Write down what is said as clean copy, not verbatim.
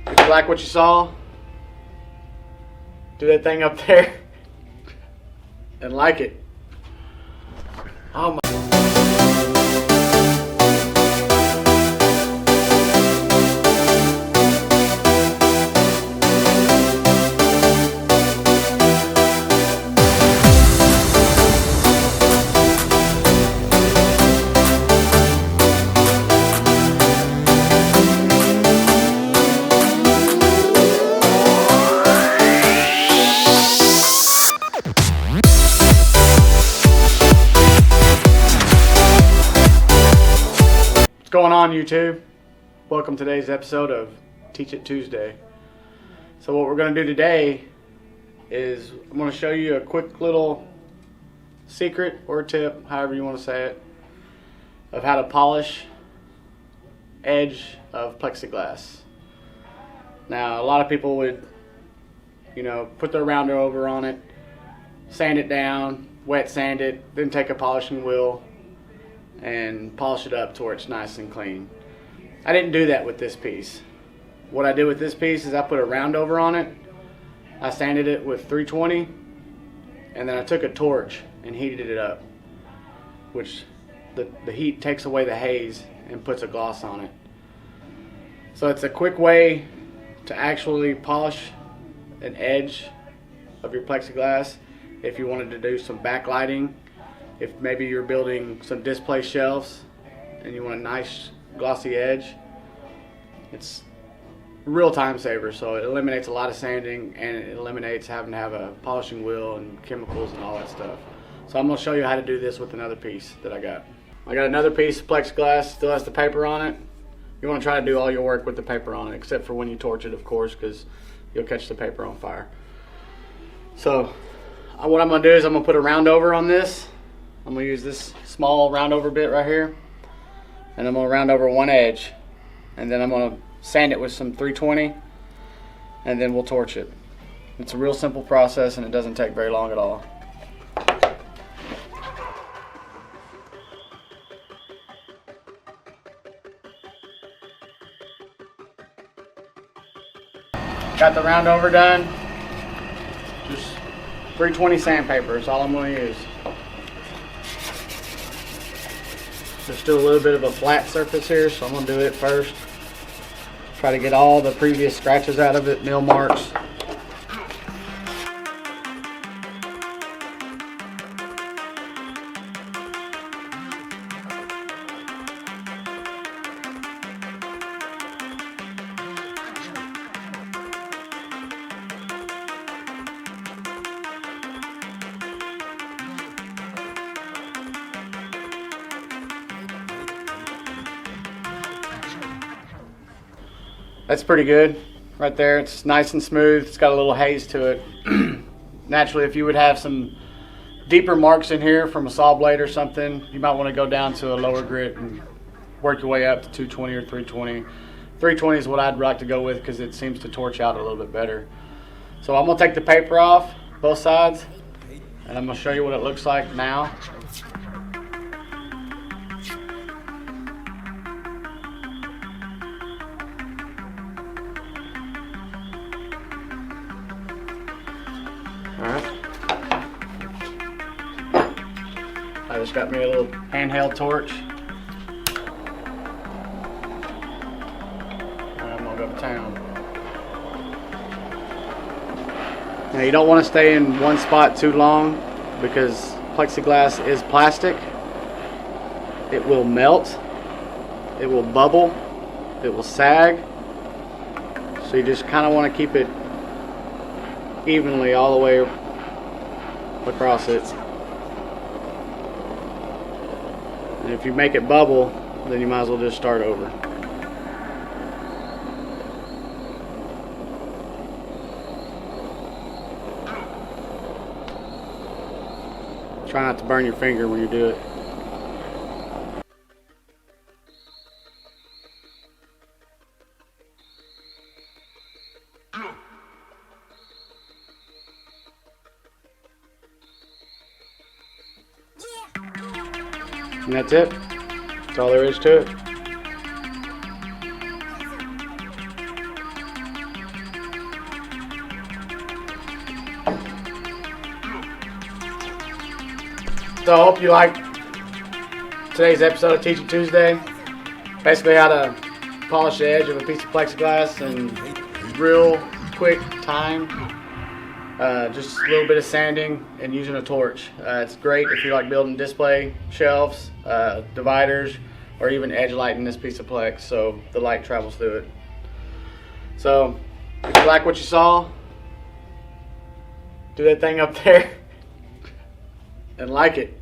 If you like what you saw, do that thing up there and like it. Oh my. What's going on, YouTube? Welcome to today's episode of Teach It Tuesday. So what we're going to do today is I'm going to show you a quick little secret or tip, however you want to say it, of how to polish edge of plexiglass. Now, a lot of people would, put their rounder over on it, sand it down, wet sand it, then take a polishing wheel and polish it up to where it's nice and clean. I didn't do that with this piece. What I did with this piece is I put a round over on it, I sanded it with 320, and then I took a torch and heated it up, which the heat takes away the haze and puts a gloss on it. So it's a quick way to actually polish an edge of your plexiglass if you wanted to do some backlighting. If maybe you're building some display shelves and you want a nice glossy edge, it's a real time saver. So it eliminates a lot of sanding and it eliminates having to have a polishing wheel and chemicals and all that stuff. So I'm going to show you how to do this with another piece that I got. I got another piece of plexiglass, still has the paper on it. You want to try to do all your work with the paper on it, except for when you torch it, of course, because you'll catch the paper on fire. So what I'm going to do is I'm going to put a round over on this. I'm going to use this small round over bit right here, and I'm going to round over one edge, and then I'm going to sand it with some 320, and then we'll torch it. It's a real simple process and it doesn't take very long at all. Got the round over done. Just 320 sandpaper is all I'm going to use. There's still a little bit of a flat surface here, so I'm going to do it first. Try to get all the previous scratches out of it, nail marks. That's pretty good right there. It's nice and smooth. It's got a little haze to it. Naturally, if you would have some deeper marks in here from a saw blade or something, you might want to go down to a lower grit and work your way up to 220 or 320. 320 is what I'd like to go with because it seems to torch out a little bit better. So I'm going to take the paper off both sides and I'm going to show you what it looks like now. Alright, I just got me a little handheld torch. I'm gonna go to town. Now you don't want to stay in one spot too long because plexiglass is plastic. It will melt, it will bubble, it will sag. So you just kind of want to keep it evenly all the way across it. And if you make it bubble, then you might as well just start over. Try not to burn your finger when you do it. And that's it. That's all there is to it. So I hope you liked today's episode of Teach It Tuesday. Basically how to polish the edge of a piece of plexiglass in real quick time. Just a little bit of sanding and using a torch. It's great if you like building display shelves, dividers, or even edge lighting this piece of Plex so the light travels through it. So if you like what you saw, do that thing up there and like it.